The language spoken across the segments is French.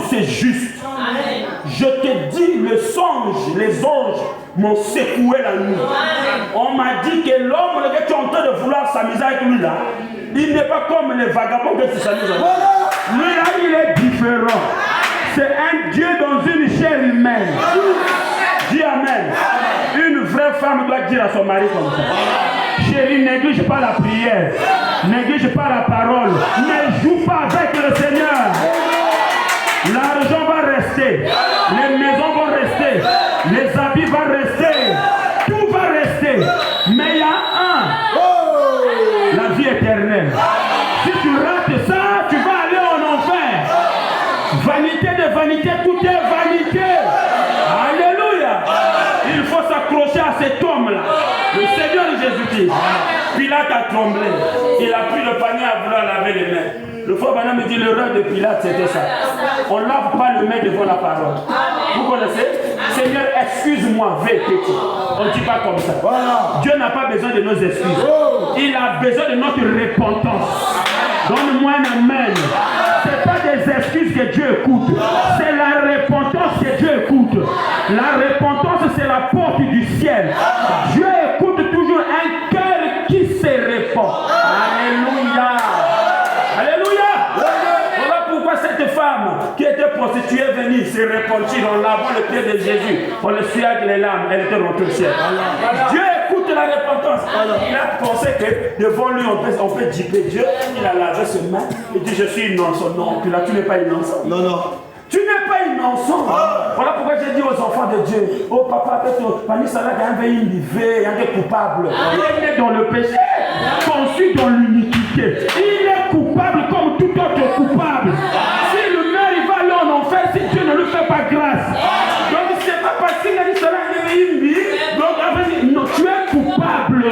c'est juste. Je te dis, le songe, les anges m'ont secoué la nuit. On m'a dit que l'homme que tu es en train de vouloir s'amuser avec lui là, il n'est pas comme les vagabonds que tu s'amuses avec. Lui là, il est différent. C'est un Dieu dans une chair humaine. Dis Amen. Une vraie femme doit dire à son mari comme ça. Chérie, néglige pas la prière. Néglige pas la parole. Ne joue pas avec le Seigneur. L'argent va rester. Les maisons vont rester. Les habits vont rester. Tout va rester. Mais il y a la vie éternelle. Si tu rates ça, tu vas aller en enfer. Vanité de vanité, tout est vanité. Alléluia. Il faut s'accrocher à cet homme-là. Le Seigneur Jésus-Christ. Pilate a tremblé. Il a pris le panier à vouloir laver les mains. Le frère Branham me dit l'erreur de Pilate, c'était ça. On ne lave pas le main devant la parole. Vous connaissez? Seigneur, excuse-moi, petit. On ne dit pas comme ça. Dieu n'a pas besoin de nos excuses. Il a besoin de notre repentance. Donne-moi un amen. Ce n'est pas des excuses que Dieu écoute. C'est la repentance que Dieu écoute. La repentance, c'est la porte du ciel. Dieu écoute toujours un cœur qui se répand. Alléluia. Alléluia. Voilà pourquoi cette femme qui était prostituée est venue se repentir en lavant le pied de Jésus. On le suit avec les larmes. Elle était rentrée au ciel. Dieu écoute la repentance. Il a pensé que devant lui on peut dipper Dieu. Il a lavé ses mains. Il dit je suis innocent. Non, tu n'es pas innocent. Non, non. Tu n'es pas innocent. Voilà pourquoi j'ai dit aux enfants de Dieu, oh papa, Pani Salah, il y a un individu, il est coupable. Il est né dans le péché, conçu dans l'iniquité. Il est coupable comme tout autre coupable. Si le maire il va aller en enfer, si Dieu ne lui fait pas grâce. Donc c'est pas parce qu'il a dit cela, il est donc après, non, tu es coupable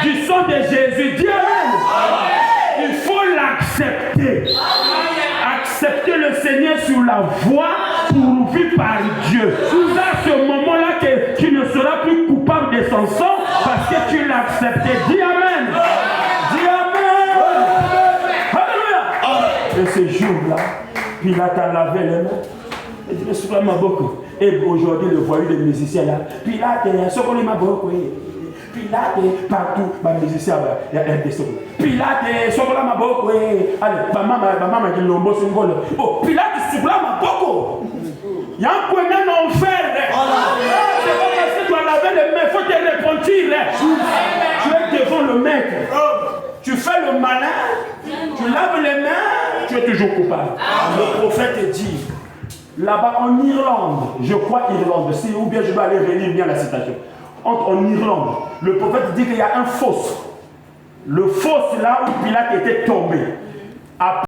du sang de Jésus. Dis Amen. Il faut l'accepter. Accepter le Seigneur sur la voie pourvue par Dieu. C'est à ce moment-là que tu ne seras plus coupable de son sang parce que tu l'as accepté. Dis Amen. Dis Amen. Alléluia. Et ce jour-là, Pilate a lavé les mains. Il dit, mais c'est vraiment beaucoup. Et aujourd'hui, le voyou des musiciens là, Pilate, ce qu'on m'a beaucoup. Pilate, partout, les musiciens, il y a un des secondes. Pilate, ce qu'on m'a beaucoup. Allez, maman dit l'ombo sur le vol. Oh, Pilate, ce qu'on m'a beaucoup. Il y a un point en enfer. C'est pas parce que tu as lavé les mains, il faut te repentir. Tu es devant le maître. Tu fais le malin, tu laves les mains, tu es toujours coupable. Le prophète dit, là-bas en Irlande, je crois Irlande, ou bien je dois aller relire bien la citation. En Irlande, le prophète dit qu'il y a un fosse. Le fosse là où Pilate était tombé.